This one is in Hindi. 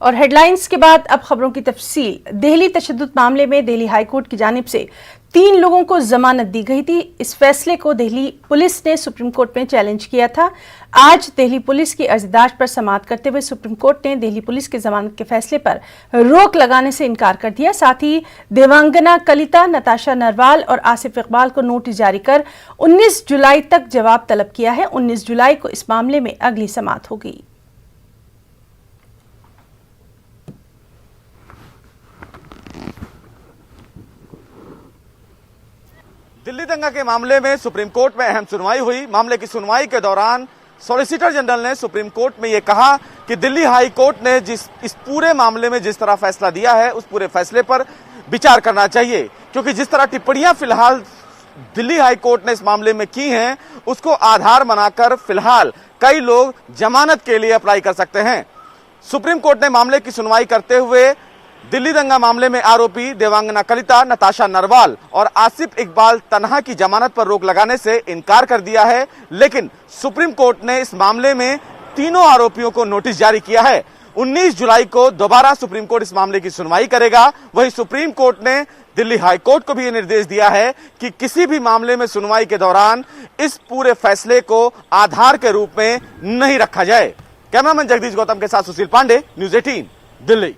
और हेडलाइंस के बाद अब खबरों की तफसील। दिल्ली तशद्दुद मामले में दिल्ली हाईकोर्ट की जानिब से 3 लोगों को जमानत दी गई थी। इस फैसले को दिल्ली पुलिस ने सुप्रीम कोर्ट में चैलेंज किया था। आज दिल्ली पुलिस की अर्जदाश पर समाअत करते हुए सुप्रीम कोर्ट ने दिल्ली पुलिस के जमानत के फैसले पर रोक लगाने से इनकार कर दिया। साथ ही देवांगना कलिता, नताशा नरवाल और आसिफ इकबाल को नोटिस जारी कर 19 जुलाई तक जवाब तलब किया है। 19 जुलाई को इस मामले में अगली समाअत होगी। दिल्ली दंगा के मामले में सुप्रीम कोर्ट में अहम सुनवाई हुई। मामले की सुनवाई के दौरान सॉलिसिटर जनरल ने सुप्रीम कोर्ट में यह कहा कि दिल्ली हाई कोर्ट ने इस पूरे मामले में जिस तरह फैसला दिया है उस पूरे फैसले पर विचार करना चाहिए, क्योंकि जिस तरह टिप्पणियां फिलहाल दिल्ली हाई कोर्ट ने इस मामले में की हैं उसको आधार बनाकर फिलहाल कई लोग जमानत के लिए अप्लाई कर सकते हैं। सुप्रीम कोर्ट ने मामले की सुनवाई करते हुए दिल्ली दंगा मामले में आरोपी देवांगना कलिता, नताशा नरवाल और आसिफ इकबाल तन्हा की जमानत पर रोक लगाने से इनकार कर दिया है, लेकिन सुप्रीम कोर्ट ने इस मामले में तीनों आरोपियों को नोटिस जारी किया है। 19 जुलाई को दोबारा सुप्रीम कोर्ट इस मामले की सुनवाई करेगा। वहीं सुप्रीम कोर्ट ने दिल्ली हाई कोर्ट को भी यह निर्देश दिया है कि किसी भी मामले में सुनवाई के दौरान इस पूरे फैसले को आधार के रूप में नहीं रखा जाए। कैमरामैन जगदीश गौतम के साथ सुशील पांडे, न्यूज़ 18 दिल्ली।